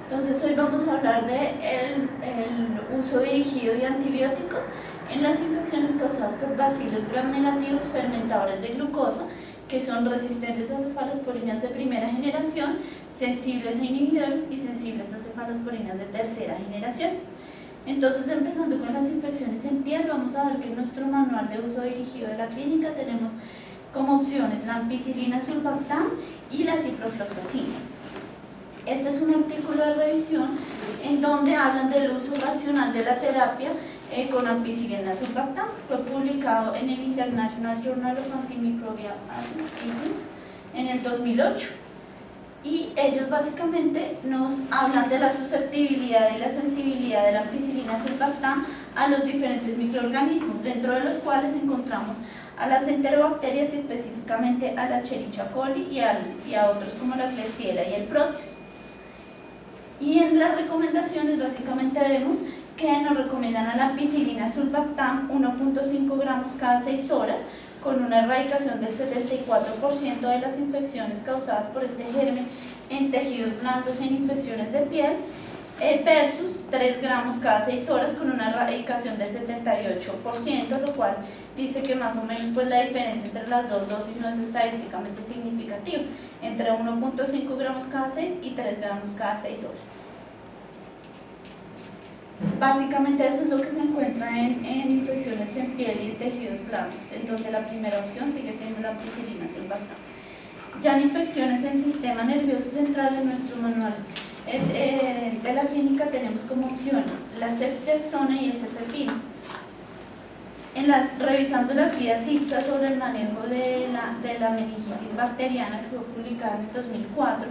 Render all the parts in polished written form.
Entonces hoy vamos a hablar de el uso dirigido de antibióticos en las infecciones causadas por bacilos gram negativos fermentadores de glucosa, que son resistentes a cefalosporinas de primera generación, sensibles a inhibidores y sensibles a cefalosporinas de tercera generación. Entonces, empezando con las infecciones en piel, vamos a ver que en nuestro manual de uso dirigido de la clínica tenemos como opciones la ampicilina sulbactam y la ciprofloxacina. Este es un artículo de revisión en donde hablan del uso racional de la terapia con ampicilina sulbactam. Fue publicado en el International Journal of Antimicrobial Agents en el 2008. Y ellos básicamente nos hablan de la susceptibilidad y la sensibilidad de la ampicilina sulbactam a los diferentes microorganismos, dentro de los cuales encontramos a las enterobacterias y específicamente a la Escherichia coli y a otros como la Klebsiella y el Proteus. Y en las recomendaciones básicamente vemos que nos recomiendan a la ampicilina sulbactam 1.5 gramos cada 6 horas, con una erradicación del 74% de las infecciones causadas por este germen en tejidos blandos en infecciones de piel, versus 3 gramos cada 6 horas con una erradicación del 78%, lo cual dice que más o menos pues la diferencia entre las dos dosis no es estadísticamente significativa, entre 1.5 gramos cada 6 y 3 gramos cada 6 horas. Básicamente eso es lo que se encuentra en infecciones en piel y en tejidos blandos, en donde la primera opción sigue siendo la ampicilina sulbactam. Ya en infecciones en sistema nervioso central, en nuestro manual de la clínica tenemos como opciones la ceftriaxona y el cefepime. Revisando las guías ICSA sobre el manejo de la meningitis bacteriana, que fue publicada en el 2004,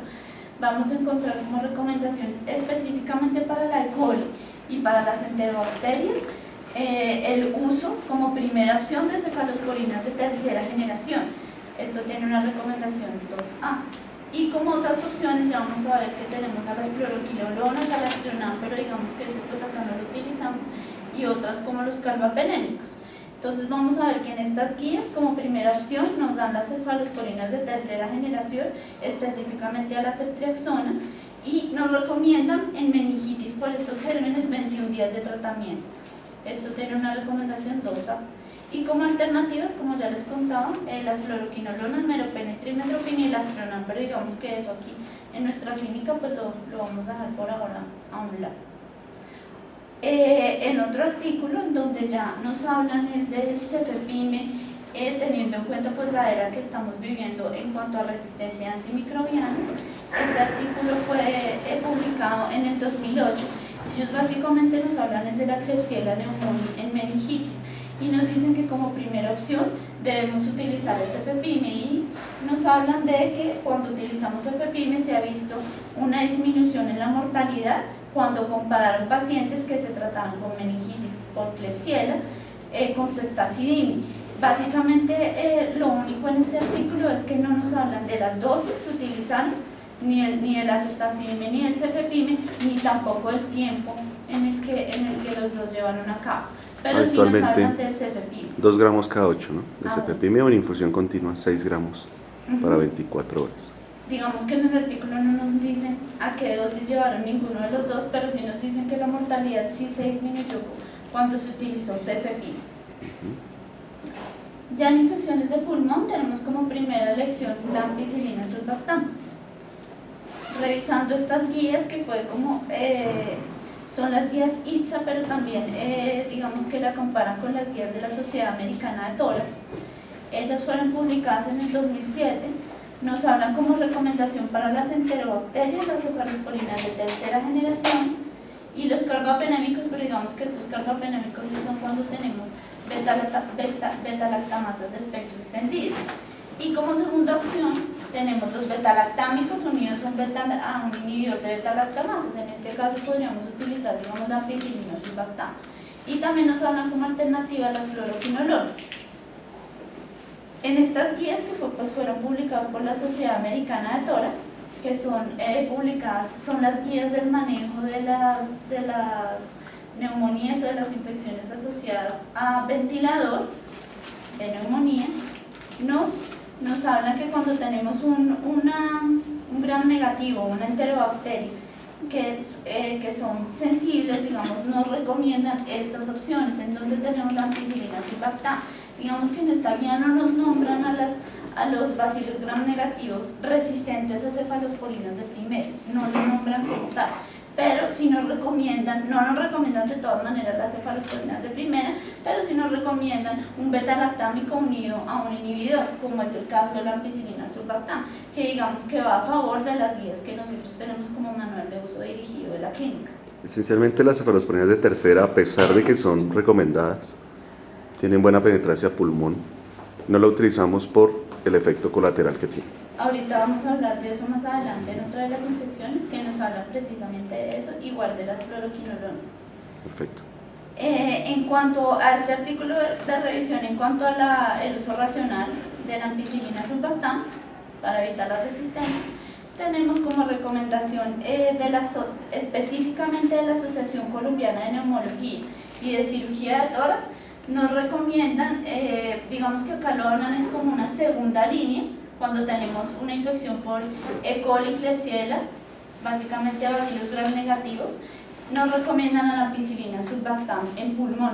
vamos a encontrar como recomendaciones específicamente para la E. coli y para las enterobacterias el uso como primera opción de cefalosporinas de tercera generación. Esto tiene una recomendación 2A. Y como otras opciones ya vamos a ver que tenemos a las fluoroquinolonas, a las trionam, pero digamos que ese pues acá no lo utilizamos, y otras como los carbapenémicos. Entonces vamos a ver que en estas guías como primera opción nos dan las cefalosporinas de tercera generación, específicamente a la ceftriaxona, y nos recomiendan en meningitis por estos gérmenes 21 días de tratamiento. Esto tiene una recomendación 2A. Y como alternativas, como ya les contaba, las fluoroquinolonas, meropenetrimetropina y las trionam, pero digamos que eso aquí en nuestra clínica pues lo vamos a dejar por ahora a un lado. En otro artículo en donde ya nos hablan es del cefepime, teniendo en cuenta pues la era que estamos viviendo en cuanto a resistencia antimicrobiana. Este artículo fue publicado en el 2008. Ellos básicamente nos hablan es de la Klebsiella pneumoniae en meningitis y nos dicen que como primera opción debemos utilizar el cefepime, y nos hablan de que cuando utilizamos cefepime se ha visto una disminución en la mortalidad cuando compararon pacientes que se trataban con meningitis por Klebsiella con ceftazidime. Básicamente lo único en este artículo es que no nos hablan de las dosis que utilizaron, ni de la ceftazidime ni del cefepime, ni tampoco el tiempo en el que los dos llevaron a cabo. Pero sí nos hablan del cefepime. 2 gramos cada 8, ¿no? De cefepime o en infusión continua, 6 gramos para 24 horas. Digamos que en el artículo no nos dicen a qué dosis llevaron ninguno de los dos, pero sí nos dicen que la mortalidad sí se disminuyó cuando se utilizó cefepime. Ya en infecciones de pulmón tenemos como primera elección la ampicilina sulbactam. Revisando estas guías, que fue como son las guías ITSA, pero también digamos que la comparan con las guías de la Sociedad Americana de Tórax. Ellas fueron publicadas en el 2007. Nos hablan como recomendación para las enterobacterias, las cefalosporinas de tercera generación y los carbapenémicos, pero digamos que estos carbapenémicos sí son cuando tenemos beta-lactamasas de espectro extendido. Y como segunda opción tenemos los beta-lactámicos unidos a un inhibidor de beta-lactamasas. En este caso podríamos utilizar, digamos, la ampicilina sulbactam. Y también nos hablan como alternativa las fluoroquinolonas. En estas guías que fueron publicadas por la Sociedad Americana de Tórax, que son publicadas, son las guías del manejo de las neumonías o de las infecciones asociadas a ventilador de neumonía, nos hablan que cuando tenemos un gram negativo, una enterobacteria, que son sensibles, digamos, nos recomiendan estas opciones, en donde tenemos la ampicilina sulbactam. Digamos que en esta guía no nos nombran a los bacilos gram negativos resistentes a cefalosporinas de primero, no lo nombran como tal, pero sí nos recomiendan, no nos recomiendan de todas maneras las cefalosporinas de primera, pero sí nos recomiendan un beta-lactámico unido a un inhibidor, como es el caso de la ampicilina sulbactam, que digamos que va a favor de las guías que nosotros tenemos como manual de uso dirigido de la clínica. Esencialmente las cefalosporinas de tercera, a pesar de que son recomendadas, tienen buena penetrancia a pulmón, no la utilizamos por el efecto colateral que tiene. Ahorita vamos a hablar de eso más adelante en otra de las infecciones que nos hablan precisamente de eso, igual de las fluoroquinolonas. Perfecto. En cuanto a este artículo de revisión, en cuanto a el uso racional de la ampicilina sulbactam para evitar la resistencia, tenemos como recomendación específicamente de la Asociación Colombiana de Neumología y de Cirugía de Tórax, nos recomiendan, digamos que acá lo hablan es como una segunda línea, cuando tenemos una infección por E. coli, Klebsiella, básicamente a bacilos gram negativos, nos recomiendan a la ampicilina sulbactam en pulmón.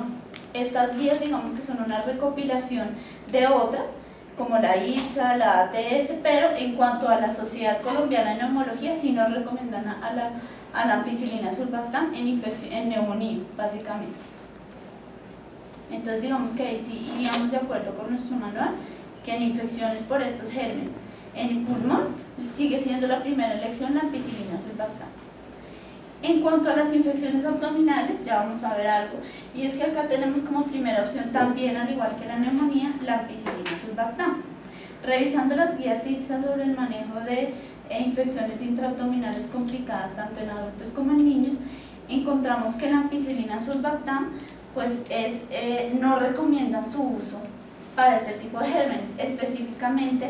Estas guías, digamos que son una recopilación de otras, como la ITSA, la ATS, pero en cuanto a la Sociedad Colombiana de Neumología, sí nos recomiendan a la ampicilina sulbactam en neumonía, básicamente. Entonces, digamos que ahí sí iríamos de acuerdo con nuestro manual, que en infecciones por estos gérmenes en pulmón sigue siendo la primera elección la ampicilina sulbactam. En cuanto a las infecciones abdominales, ya vamos a ver algo, y es que acá tenemos como primera opción también, al igual que la neumonía, la ampicilina sulbactam. Revisando las guías ITSA sobre el manejo de infecciones intraabdominales complicadas tanto en adultos como en niños, encontramos que la ampicilina sulbactam pues no recomienda su uso para este tipo de gérmenes, específicamente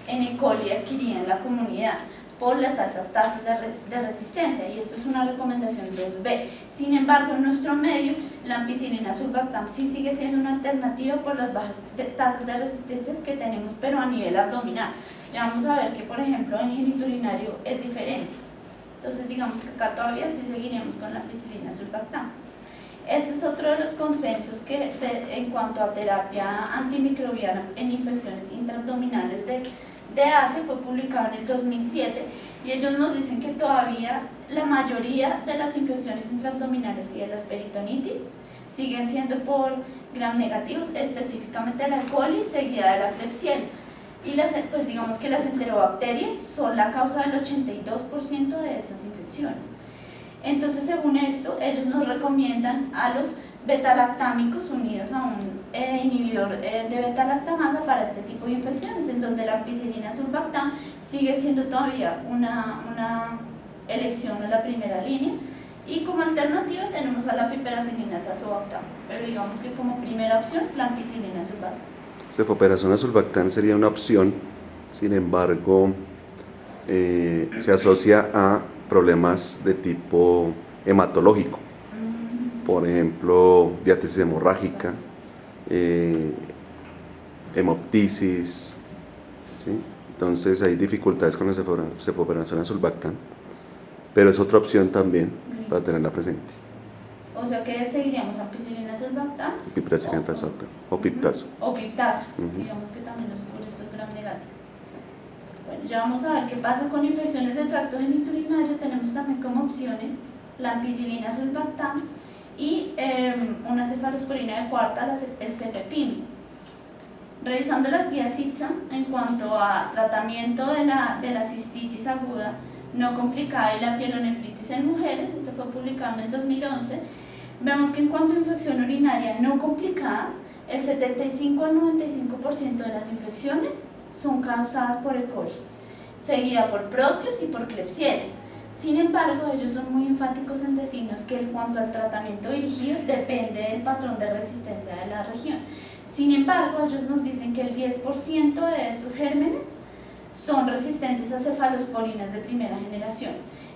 en E. coli adquirida en la comunidad por las altas tasas de resistencia, y esto es una recomendación 2B. Sin embargo, en nuestro medio, la ampicilina sulbactam sí sigue siendo una alternativa por las bajas tasas de resistencia que tenemos, pero a nivel abdominal. Ya vamos a ver que, por ejemplo, en geniturinario es diferente. Entonces, digamos que acá todavía sí seguiremos con la ampicilina sulbactam. Este es otro de los consensos que en cuanto a terapia antimicrobiana en infecciones intraabdominales de ACE fue publicado en el 2007, y ellos nos dicen que todavía la mayoría de las infecciones intraabdominales y de las peritonitis siguen siendo por gram negativos, específicamente la E. coli seguida de la Klebsiella, y pues digamos que las enterobacterias son la causa del 82% de estas infecciones. Entonces, según esto, ellos nos recomiendan a los beta-lactámicos unidos a un inhibidor de beta-lactamasa para este tipo de infecciones, en donde la ampicilina sulbactam sigue siendo todavía una elección en la primera línea, y como alternativa tenemos a la piperacillina tazobactam, pero digamos que como primera opción la ampicilina sulbactam. Cefoperazona sulbactam sería una opción, sin embargo, se asocia a problemas de tipo hematológico, por ejemplo, diátesis hemorrágica, hemoptisis, ¿sí? Entonces hay dificultades con la cefoperazona sulbactam, pero es otra opción también para tenerla presente. O sea que seguiríamos ampicilina sulbactam, Piperacillina tazobactam o piptazo. O piptazo, digamos que también los por estos gram negativos. Bueno, ya vamos a ver qué pasa con infecciones del tracto geniturinario. Tenemos también como opciones la ampicilina sulbactam y una cefalosporina de cuarta, el cefepime. Revisando las guías ITSA en cuanto a tratamiento de la cistitis aguda no complicada y la pielonefritis en mujeres, esto fue publicado en el 2011, vemos que en cuanto a infección urinaria no complicada, el 75 al 95% de las infecciones son causadas por E. coli, seguida por Proteus y por Klebsiella. Sin embargo, ellos son muy enfáticos en decirnos que en cuanto al tratamiento dirigido depende del patrón de resistencia de la región. Sin embargo, ellos nos dicen que el 10% de estos gérmenes son resistentes a cefalosporinas de primera generación.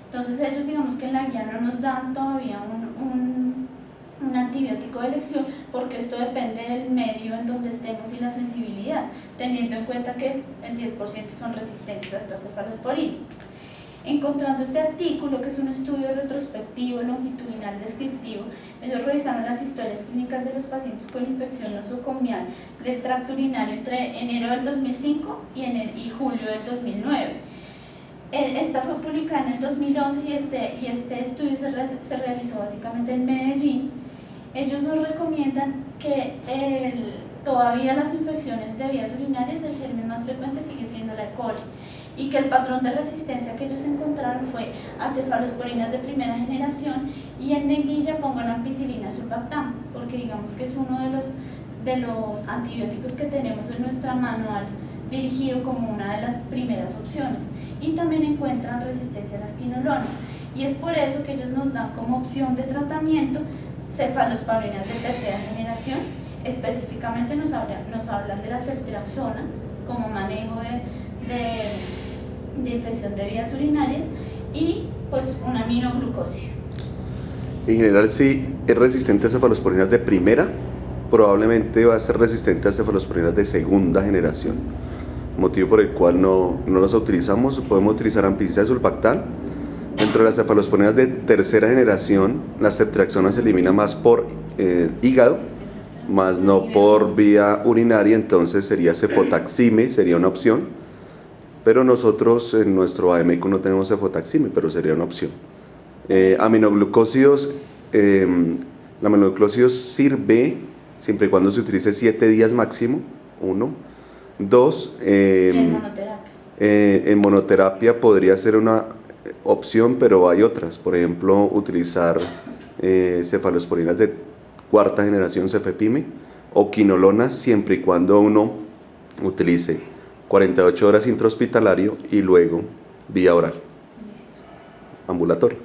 Entonces ellos, digamos que en la guía no nos dan todavía un antibiótico de elección, porque esto depende del medio en donde estemos y la sensibilidad, teniendo en cuenta que el 10% son resistentes a esta cefalosporina. Encontrando este artículo, que es un estudio retrospectivo, longitudinal, descriptivo, ellos revisaron las historias clínicas de los pacientes con infección nosocomial del tracto urinario entre enero del 2005 y julio del 2009. Esta fue publicada en el 2011 y este estudio se realizó básicamente en Medellín. Ellos nos recomiendan que todavía las infecciones de vías urinarias, el germen más frecuente sigue siendo la E. coli, y que el patrón de resistencia que ellos encontraron fue a cefalosporinas de primera generación, y en negrilla pongan ampicilina sulbactam, porque digamos que es uno de los antibióticos que tenemos en nuestra manual dirigido como una de las primeras opciones, y también encuentran resistencia a las quinolonas, y es por eso que ellos nos dan como opción de tratamiento cefalosporinas de tercera generación. Específicamente nos hablan de la ceftriaxona como manejo de infección de vías urinarias, y pues un aminoglucósido. En general, si es resistente a cefalosporinas de primera, probablemente va a ser resistente a cefalosporinas de segunda generación, motivo por el cual no las utilizamos. Podemos utilizar ampicilina sulbactam. Dentro de las cefalosporinas de tercera generación, la ceftriaxona se elimina más por hígado, más no por vía urinaria, entonces sería cefotaxime, sería una opción, pero nosotros en nuestro AMECO no tenemos cefotaxime, pero sería una opción. Aminoglucósidos, la aminoglucósidos sirve siempre y cuando se utilice 7 días máximo, 1. 2, en monoterapia podría ser una opción, pero hay otras, por ejemplo, utilizar cefalosporinas de cuarta generación, cefepime, o quinolonas, siempre y cuando uno utilice 48 horas intrahospitalario y luego vía oral. Listo. Ambulatorio.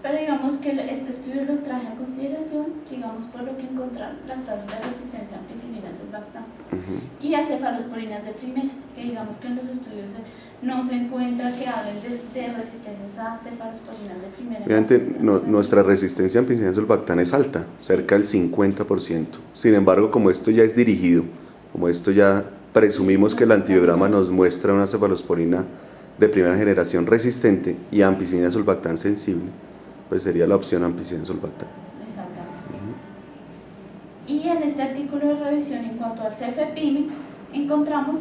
Pero digamos que este estudio lo traje a consideración, digamos, por lo que encontraron las tasas de resistencia a ampicilina sulbactam y a cefalosporinas de primera, que digamos que en los estudios no se encuentra que hablen de resistencias a cefalosporinas de primera. Obviamente nuestra resistencia a ampicilina sulbactam es alta, cerca del 50%. Sin embargo, como esto ya es dirigido, como esto ya presumimos que el antibiograma nos muestra una cefalosporina de primera generación resistente y ampicilina sulbactam sensible, pues sería la opción ampicilina sulbactam. Exactamente. Y en este artículo de revisión, en cuanto al cefepime, encontramos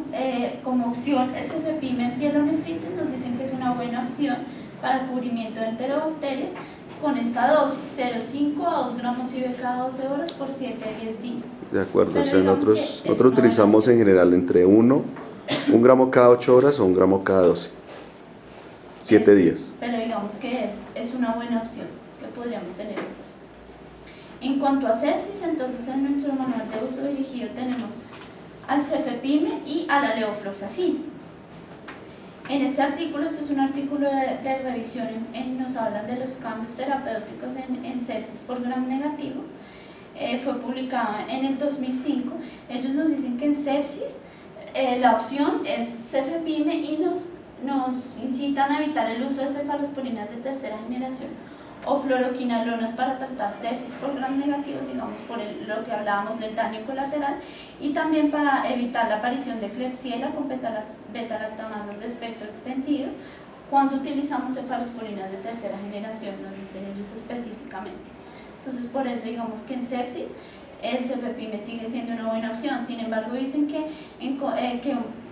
como opción el cefepime en pielonefritis. Nos dicen que es una buena opción para el cubrimiento de enterobacterias con esta dosis, 0,5 a 2 gramos IV cada 12 horas por 7 a 10 días. De acuerdo, Pero o sea, nosotros utilizamos en en general entre 1 gramo cada 8 horas o 1 gramo cada 12. 7 días. Pero digamos que es una buena opción que podríamos tener. En cuanto a sepsis, entonces en nuestro manual de uso dirigido tenemos al cefepime y a la levofloxacina. En este artículo, este es un artículo de revisión, nos hablan de los cambios terapéuticos en sepsis por gram negativos. Fue publicado en el 2005. Ellos nos dicen que en sepsis la opción es cefepime y nos incitan a evitar el uso de cefalosporinas de tercera generación o fluoroquinolonas para tratar sepsis por gram negativos, digamos por lo que hablábamos del daño colateral, y también para evitar la aparición de Klebsiella con beta-lactamasas de espectro extendido cuando utilizamos cefalosporinas de tercera generación, nos dicen ellos específicamente. Entonces por eso digamos que en sepsis el cefepime sigue siendo una buena opción. Sin embargo dicen que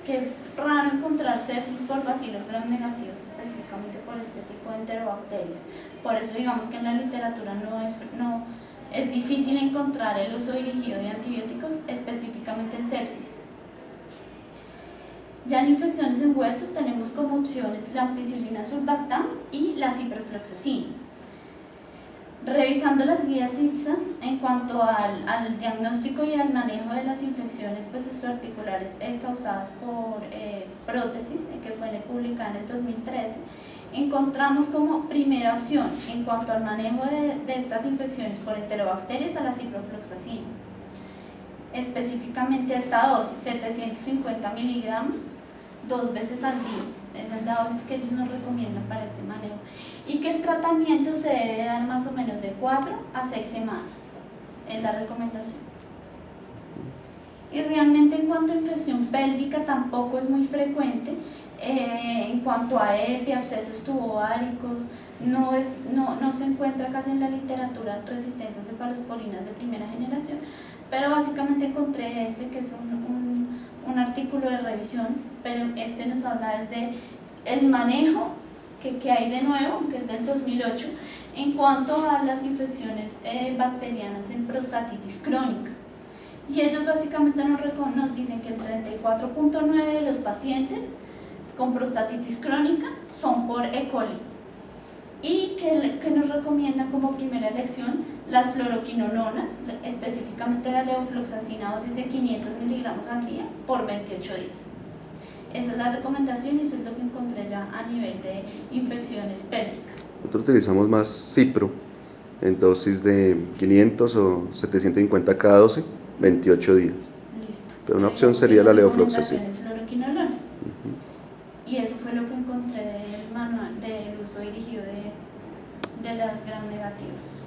es raro encontrar sepsis por bacilos gram negativos, específicamente por este tipo de enterobacterias. Por eso digamos que en la literatura no es difícil encontrar el uso dirigido de antibióticos específicamente en sepsis. Ya en infecciones en hueso tenemos como opciones la ampicilina sulbactam y la ciprofloxacina. Revisando las guías ITSA en cuanto al diagnóstico y al manejo de las infecciones osteoarticulares causadas por prótesis, que fue publicada en el 2013, encontramos como primera opción en cuanto al manejo de estas infecciones por enterobacterias a la ciprofloxacina. Específicamente esta dosis, 750 miligramos, 2 veces al día, esa es la dosis que ellos nos recomiendan para este manejo, y que el tratamiento se debe dar más o menos de 4 a 6 semanas, es la recomendación. Y realmente en cuanto a infección pélvica tampoco es muy frecuente, En cuanto a EPI, abscesos tubováricos, no se encuentra casi en la literatura resistencias cefalosporinas de primera generación, pero básicamente encontré este que es un artículo de revisión, pero este nos habla desde el manejo que hay de nuevo, que es del 2008, en cuanto a las infecciones bacterianas en prostatitis crónica. Y ellos básicamente nos dicen que el 34.9% de los pacientes con prostatitis crónica son por E. coli y que nos recomiendan como primera elección las fluoroquinolonas, específicamente la levofloxacina dosis de 500 miligramos al día por 28 días. Esa es la recomendación y eso es lo que encontré ya a nivel de infecciones pélvicas. Nosotros utilizamos más cipro en dosis de 500 o 750 cada 12, 28 días. Listo. Pero una opción sería la levofloxacina. Fluoroquinolonas. Y eso fue lo que encontré del manual del uso dirigido de las gram negativos.